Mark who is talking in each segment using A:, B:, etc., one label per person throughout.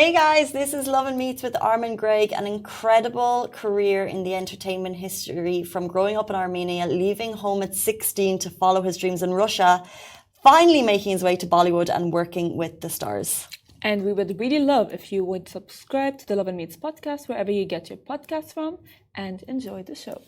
A: Hey guys, this is Lovin Meets with Armen Greyg, an incredible career in the entertainment history from growing up in Armenia, leaving home at 16 to follow his dreams in Russia, finally making his way to Bollywood and working with the stars.
B: And we would really love if you would subscribe to the Lovin Meets podcast wherever you get your podcasts from and enjoy the show.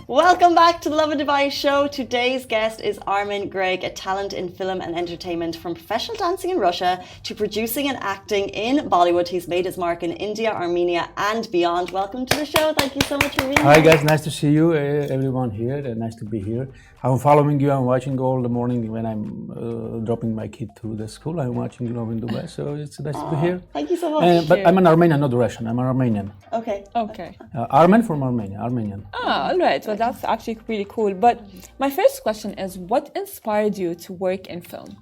A: Welcome back to the Lovin Dubai show. Today's guest is Armen Greyg, a talent in film and entertainment, from professional dancing in Russia to producing and acting in Bollywood. He's made his mark in India, Armenia and beyond. Welcome to the show. Thank you so much for being here.
C: Hi guys, nice to see you, everyone here. Nice to be here. I'm following you. I'm watching all the morning when I'm dropping my kid to the school. I'm watching Lovin Dubai, so it's nice to be here.
A: Thank you so much.
C: But I'm an Armenian, not Russian. I'm an Armenian.
A: Okay.
C: Armen from Armenia, Armenian.
B: All right. Well, that's actually really cool. But my first question is, what inspired you to work in film?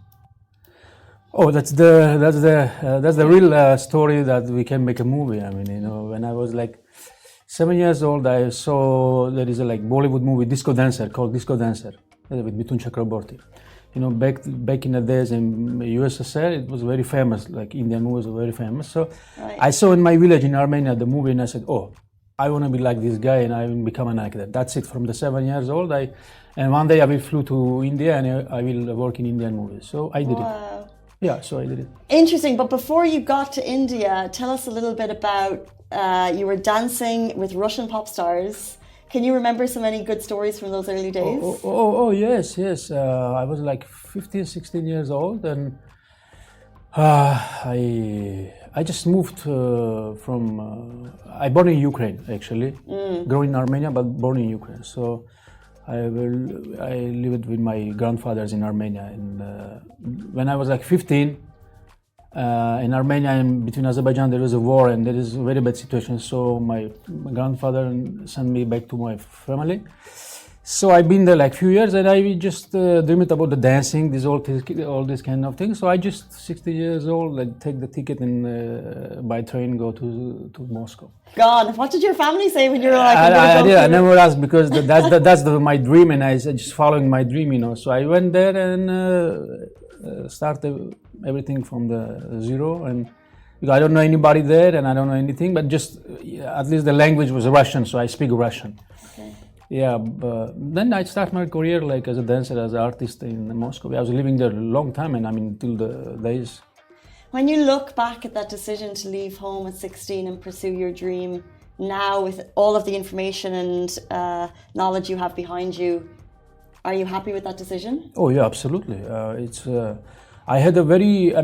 C: Oh, that's the real story that we can make a movie. I mean, when I was like 7 years old, I saw there is a Bollywood movie, Disco Dancer, called Disco Dancer, with Mithun Chakraborty. Back in the days in USSR, it was very famous. Like Indian movies were very famous. So
A: right.
C: I saw in my village in Armenia the movie, and I said, "Oh, I want to be like this guy, and I will become an actor." That's it. From the 7 years old, and one day I will flew to India, and I will work in Indian movies. So I did it. Yeah, so I did it.
A: Interesting. But before you got to India, tell us a little bit about you were dancing with Russian pop stars. Can you remember so many good stories from those early days?
C: Yes. I was like 15, 16 years old, and I just moved from. I born in Ukraine actually, grew in Armenia, but born in Ukraine. So I lived with my grandfathers in Armenia, and when I was like 15. In Armenia and between Azerbaijan there was a war and there is a very bad situation, so my grandfather sent me back to my family. So I've been there like few years, and I just dreamed about the dancing, all this kind of things. So I just 60 years old, take the ticket and by train go to Moscow.
A: God, what did your family say when you were like?
C: I never asked, because that's my dream, and I just following my dream, So I went there and started everything from the zero, and because I don't know anybody there and I don't know anything, but just at least the language was Russian, so I speak Russian.
A: Okay.
C: Yeah, but then I started my career as a dancer, as an artist in Moscow. I was living there a long time, and till the days.
A: When you look back at that decision to leave home at 16 and pursue your dream, now with all of the information and knowledge you have behind you, are you happy with that decision?
C: Oh yeah, absolutely. I had a very, I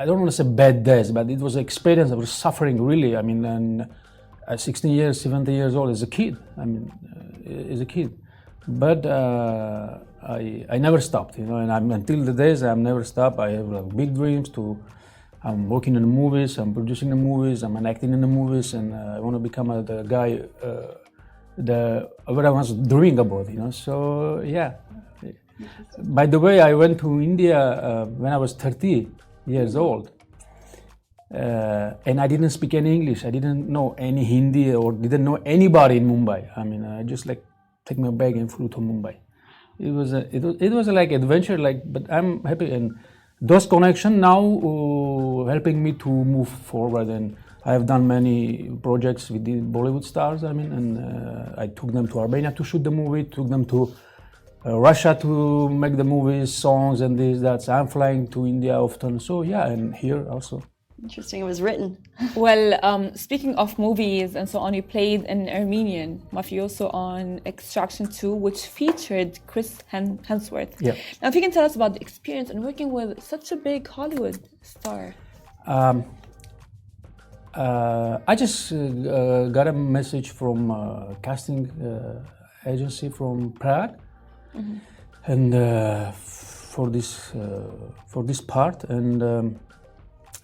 C: don't want to say bad days, but it was an experience. I was suffering really. And at 16 years, 17 years old as a kid. But I never stopped, and until the days I'm never stopped. I have big dreams I'm working in the movies, I'm producing the movies, I'm acting in the movies, and I want to become the guy, what I was dreaming about, So yeah. By the way, I went to India when I was 30 years old, and I didn't speak any English. I didn't know any Hindi or didn't know anybody in Mumbai. I just take my bag and flew to Mumbai. It was like adventure, but I'm happy, and those connections now helping me to move forward. And I have done many projects with the Bollywood stars. And I took them to Armenia to shoot the movie, took them to Russia to make the movies, songs, and this, that. So I'm flying to India often. So yeah, and here also.
A: Interesting, it was written.
B: Well, speaking of movies and so on, you played in Armenian mafioso on Extraction 2, which featured Chris Hemsworth.
C: Yeah.
B: Now, if you can tell us about the experience and working with such a big Hollywood star.
C: I just got a message from a casting agency from Prague. Mm-hmm. And for this part, and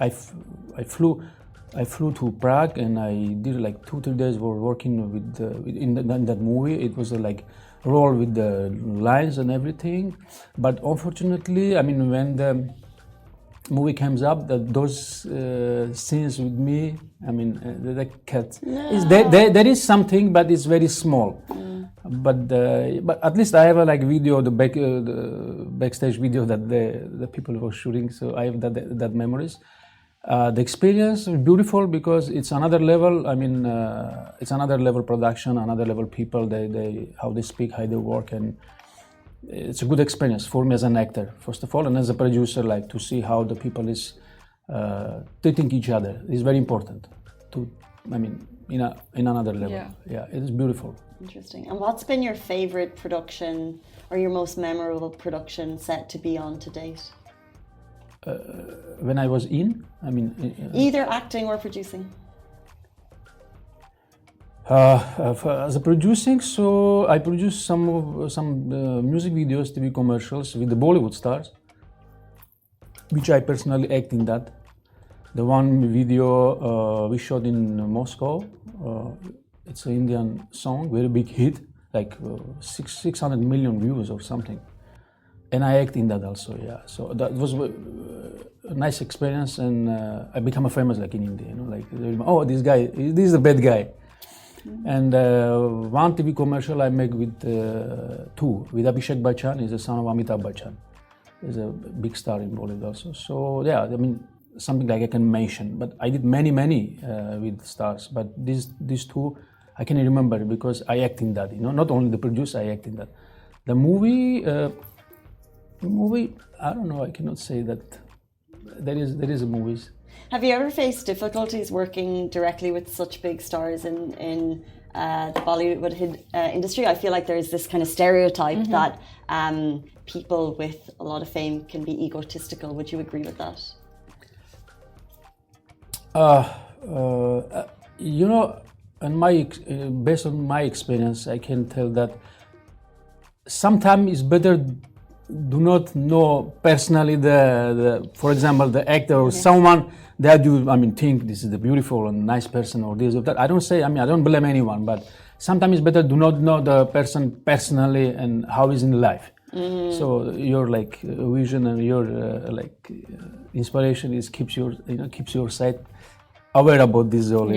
C: I flew to Prague, and I did 2-3 days working in that movie. It was a role with the lines and everything, but unfortunately, when movie comes up, that those scenes with me, I mean, the cat, there is something, but it's very small. But at least I have a video, the backstage video that the people were shooting, so I have that memories. The experience is beautiful because it's another level. I mean, it's another level production, another level people. They how they speak, how they work, and it's a good experience for me as an actor, first of all, and as a producer, to see how the people is treating each other is very important. In another level. Yeah, it is beautiful.
A: Interesting. And what's been your favorite production or your most memorable production set to be on to date?
C: When I was
A: either acting or producing.
C: As a producing, so I produced some music videos, TV commercials with the Bollywood stars, which I personally act in that. The one video we shot in Moscow, it's an Indian song, very big hit, 600 million views or something. And I act in that also, yeah. So that was a nice experience, and I become famous in India, oh, this is the bad guy. And one TV commercial I make with with Abhishek Bachchan, he's the son of Amitabh Bachchan. He's a big star in Bollywood also. So yeah, something I can mention. But I did many with stars. But these two I can remember because I act in that. Not only the producer, I act in that. The movie, I don't know. I cannot say that there is a movies.
A: Have you ever faced difficulties working directly with such big stars in the Bollywood industry? I feel like there is this kind of stereotype that people with a lot of fame can be egotistical. Would you agree with that?
C: Based on my experience, I can tell that sometimes it's better do not know personally for example, the actor or someone that you think this is the beautiful and nice person or this or that. I don't say, I don't blame anyone, but sometimes it's better do not know the person personally and how he's in life. So your vision and your inspiration keeps your side aware about this all.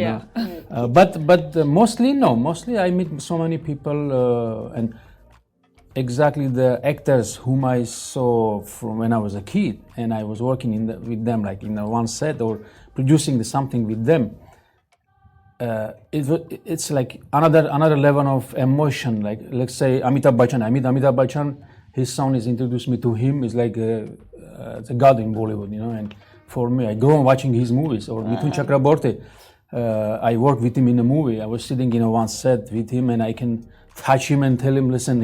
C: But mostly I meet so many people and exactly the actors whom I saw from when I was a kid, and I was working with them in one set or producing something with them. It's another level of emotion. Let's say Amitabh Bachchan. I meet Amitabh Bachchan. His son is introduced me to him. It's like a god in Bollywood, And for me, I go on watching his movies. Or Mithun Chakraborty, I worked with him in a movie. I was sitting in one set with him, and I can touch him and tell him, listen,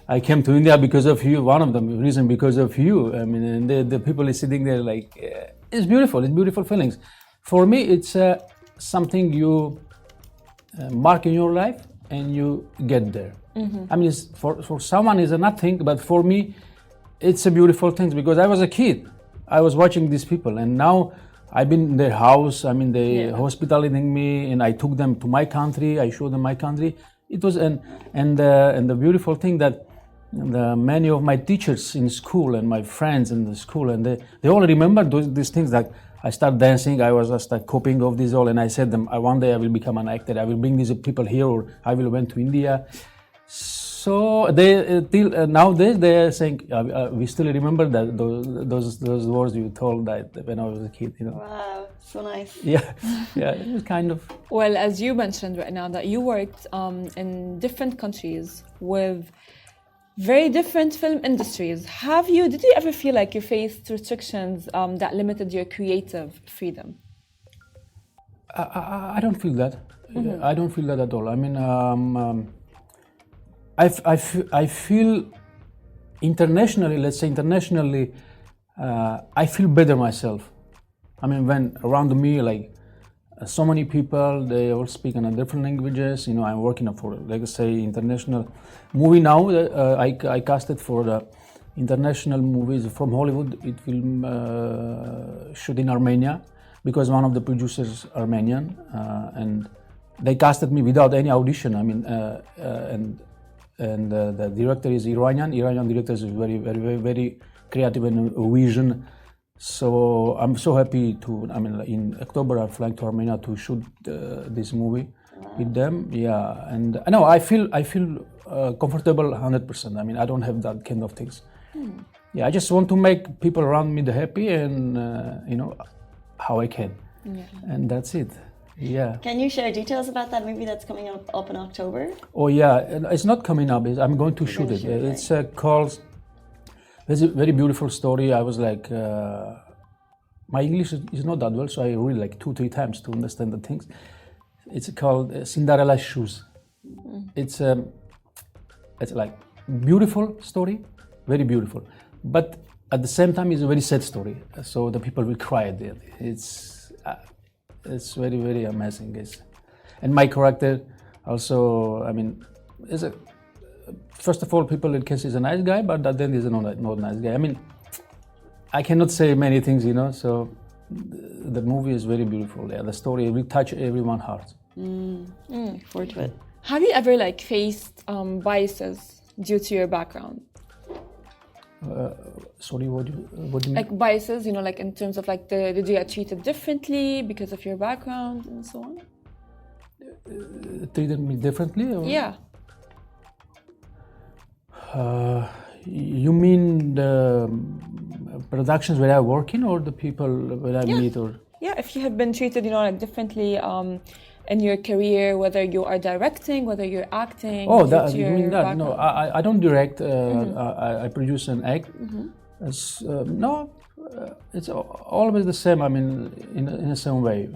C: I came to India because of you. One of the reason because of you. And the people is sitting there it's beautiful. It's beautiful feelings. For me, it's something you mark in your life and you get there. It's, for someone it's nothing, but for me, it's a beautiful thing because I was a kid. I was watching these people, and now I've been in their house. They hospitalizing me, and I took them to my country. I showed them my country. It was and the beautiful thing that many of my teachers in school and my friends in the school, and they all remember these things. I start dancing. I was just coping of this all, and I said them, one day I will become an actor. I will bring these people here, or I will went to India. So they till nowadays they are saying we still remember that those words you told that when I was a kid.
A: Wow, so nice.
C: Yeah, it was kind of.
B: Well, as you mentioned right now that you worked in different countries with very different film industries. Did you ever feel like you faced restrictions that limited your creative freedom?
C: I don't feel that. I don't feel that at all. I feel internationally, let's say internationally, I feel better myself. When around me, so many people, they all speak in different languages. I'm working for, international movie now. I casted for the international movies from Hollywood. It will shoot in Armenia because one of the producers is Armenian, and they casted me without any audition. And the director is Iranian. Iranian director is very, very, very, very creative and vision. So I'm so happy to. I mean, in October I'm flying to Armenia to shoot this movie with them. Yeah, and no, I feel comfortable 100%. I mean, I don't have that kind of things. Yeah, I just want to make people around me happy, and how I can, and that's it. Yeah.
A: Can you share details about that movie that's coming up in October?
C: Oh yeah, it's not coming up. I'm going to shoot it. It's called. It's a very beautiful story. I was like, my English is not that well, so I read like 2-3 times to understand the things. It's called Cinderella's Shoes. It's like beautiful story, very beautiful, but at the same time it's a very sad story. So the people will cry at the end. It's very, very amazing. And my character also, I mean, is a. First of all, people can say he's a nice guy, but at the end he's not a nice guy. I mean, I cannot say many things, so the movie is very beautiful. Yeah, the story will touch everyone's heart.
A: Look forward to it.
B: Have you ever faced biases due to your background?
C: Sorry, what do you mean?
B: Like biases, like in terms of did you get treated differently because of your background and so on?
C: Treated me differently? Or?
B: Yeah.
C: You mean the productions where I work in, or the people where I meet, or?
B: Yeah, if you have been treated, differently in your career, whether you are directing, whether you're acting.
C: Oh, you mean that? No, I don't direct. I produce and act. No, it's always the same. I mean, in the same way.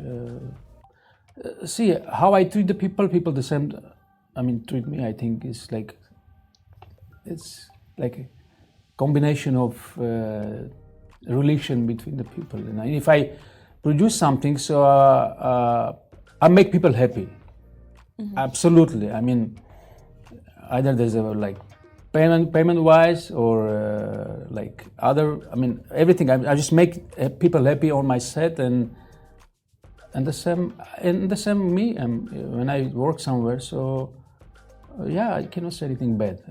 C: See how I treat the people the same. I mean, treat me. I think is like. It's like a combination of relation between the people. And if I produce something, so I make people happy. Absolutely. I mean, either there's a payment wise or other. I mean, everything. I just make people happy on my set, and the same me. When I work somewhere, so. Yeah, I cannot say anything bad,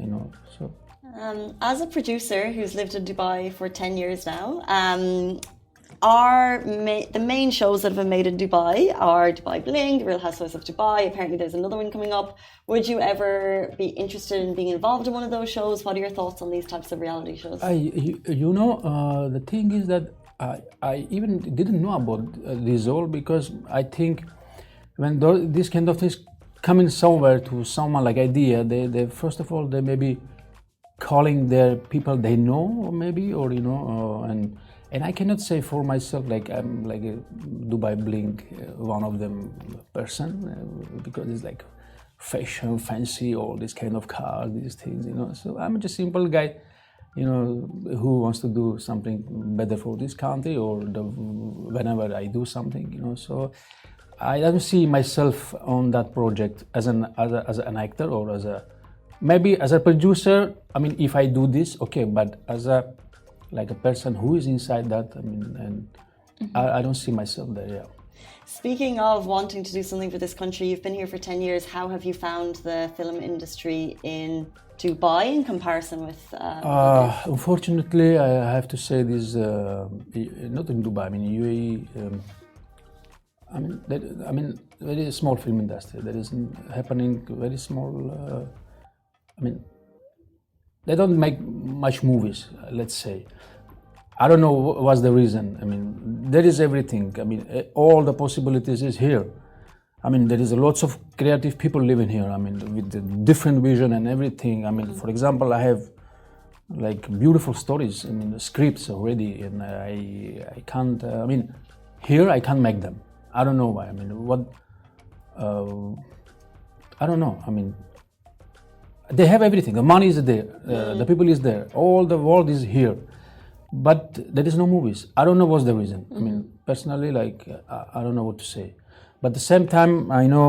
C: So,
A: as a producer who's lived in Dubai for 10 years now, the main shows that have been made in Dubai are Dubai Bling, Real Housewives of Dubai. Apparently, there's another one coming up. Would you ever be interested in being involved in one of those shows? What are your thoughts on these types of reality shows?
C: The thing is that I even didn't know about this all, because I think when these kind of things coming somewhere to someone like idea, they first of all they may be calling their people they know, maybe, or and I cannot say for myself like I'm like a Dubai Bling one of them person, because it's like fashion, fancy, all this kind of cars, these things, So I'm just a simple guy, who wants to do something better for this country, or whenever I do something, So. I don't see myself on that project as an actor, or maybe as a producer. I mean, if I do this, okay, but as a person who is inside that, I mean, and I don't see myself there. Yeah.
A: Speaking of wanting to do something for this country, you've been here for 10 years. How have you found the film industry in Dubai in comparison with?
C: Unfortunately, I have to say this. Not in Dubai. I mean, UAE. Very small film industry. There is happening very small. They don't make much movies. Let's say. I don't know what's the reason. I mean, there is everything. I mean, all the possibilities is here. I mean, there is lots of creative people living here. I mean, with the different vision and everything. I mean, for example, I have beautiful stories. I mean, scripts already, and I can't. Here I can't make them. I don't know why. I mean, I don't know. I mean, they have everything. The money is there. The people is there. All the world is here, but there is no movies. I don't know what's the reason. I mean, personally, I don't know what to say. But at the same time, I know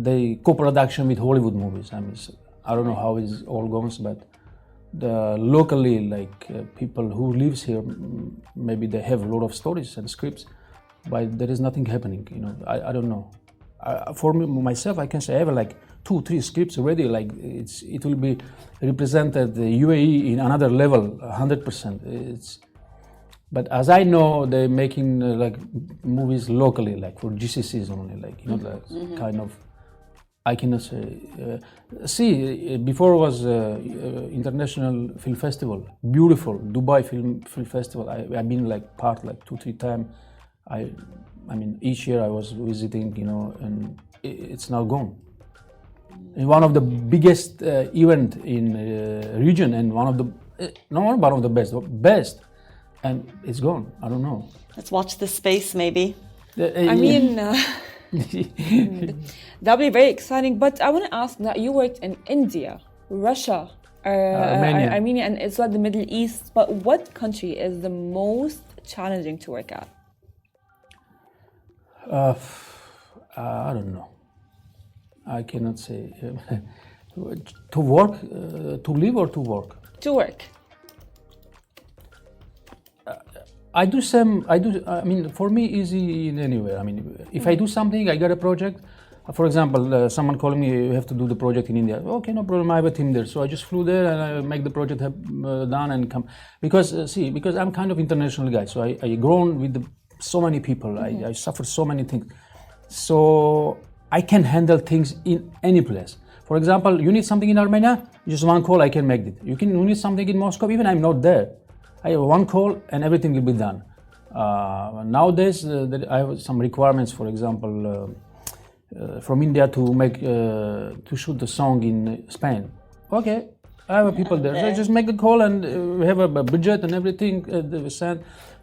C: the co-production with Hollywood movies. I mean, I don't know how it all goes, but. Locally, people who lives here, maybe they have a lot of stories and scripts, but there is nothing happening. I don't know. For me, myself, I can say I have 2-3 scripts already. Like it will be represented the UAE in another level, 100%. But as I know, they're making like movies locally, like for GCCs only, like kind of. I cannot say. Before was International Film Festival, beautiful Dubai Film Festival. I've been like part like 2-3 times. I mean, each year I was visiting, and it's now gone. And one of the biggest event in region, and one of the not one of the best, and it's gone. I don't know.
A: Let's watch this space, maybe.
B: I mean, that'll be very exciting. But I want to ask that you worked in India, Russia, Armenia, and as well the Middle East. But what country is the most challenging to work at?
C: I don't know. I cannot say. To work, to live or to work?
B: To work.
C: I mean, for me, easy in anywhere. I mean, if I do something, I got a project. For example, someone calling me, you have to do the project in India. Okay, no problem. I have a team there, so I just flew there and I make the project done and come. Because I'm kind of international guy, so I grown with so many people. I suffered so many things, so I can handle things in any place. For example, you need something in Armenia, just one call, I can make it. You need something in Moscow, even I'm not there. I have one call and everything will be done. Nowadays, I have some requirements. For example, from India to shoot the song in Spain. Okay, I have people there. So I just make a call and we have a budget and everything.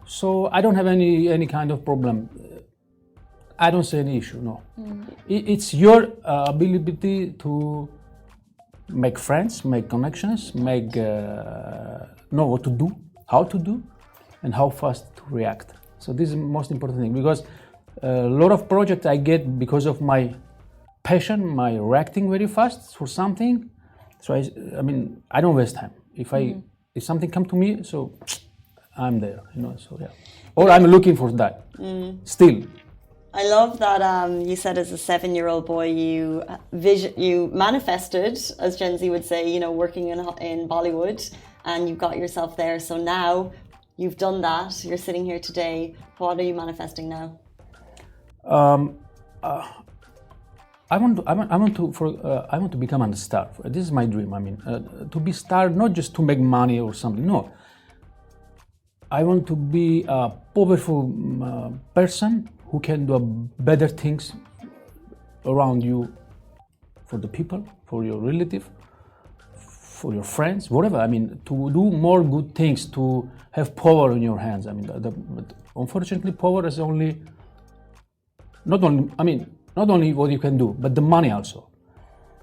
C: So I don't have any kind of problem. I don't see any issue. No, it's your ability to make friends, make connections, know what to do, how to do, and how fast to react. So this is the most important thing, because a lot of projects I get because of my passion, my reacting very fast for something. So I mean, I don't waste time. If something come to me, so I'm there, so yeah. Or I'm looking for that, still.
A: I love that you said as a 7-year-old boy you manifested, as Gen Z would say, working in Bollywood, and you got yourself there. So now you've done that. You're sitting here today. What are you manifesting now?
C: I want to become a star. This is my dream. I mean, to be star, not just to make money or something. No. I want to be a powerful person who can do better things around you, for the people, for your relative, for your friends, whatever. I mean, to do more good things, to have power in your hands. I mean, unfortunately, power is not only what you can do, but the money also.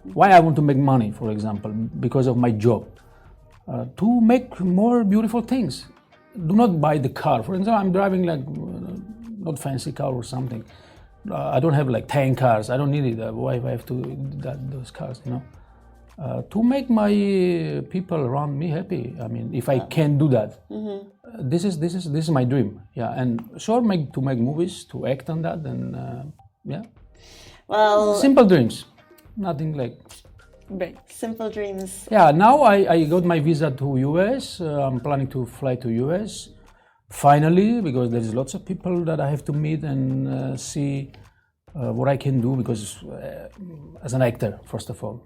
C: Why I want to make money, for example, because of my job, to make more beautiful things. Do not buy the car. For example, I'm driving like not fancy car or something. I don't have like 10 cars. I don't need it. Why I have those cars? To make my people around me happy. I mean, if I can do that, this is my dream. Yeah, and sure, to make movies, to act on that, and yeah.
A: Well,
C: simple dreams, nothing like.
A: Big. Simple dreams.
C: Yeah, now I got my visa to US. I'm planning to fly to US finally, because there's lots of people that I have to meet and see what I can do, because as an actor, first of all.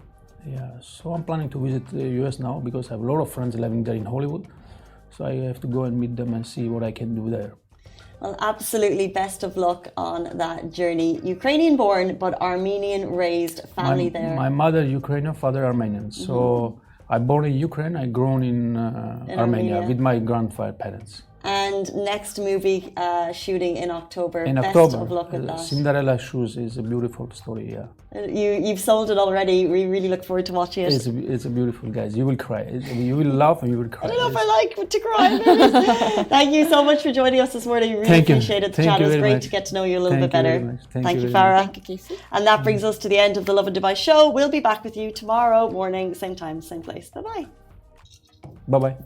C: Yeah, so I'm planning to visit the US now, because I have a lot of friends living there in Hollywood. So I have to go and meet them and see what I can do there.
A: Well, absolutely best of luck on that journey. Ukrainian-born but Armenian-raised family there.
C: My mother Ukrainian, father Armenian. So I born in Ukraine, I grown in Armenia with my grandparents.
A: And next movie shooting in October. Best of luck with that.
C: Cinderella Shoes is a beautiful story, yeah.
A: You've sold it already. We really look forward to watching it.
C: It's a beautiful, guys. You will cry. You will laugh and you will cry.
A: I don't know if I like to cry. Thank you so much for joining us this morning. Really appreciate it. The chat was great to get to know you a little bit better. Thank you, Farah.
B: Thank you, Casey.
A: And that brings us to the end of the Lovin Dubai show. We'll be back with you tomorrow morning, same time, same place. Bye-bye.
C: Bye-bye.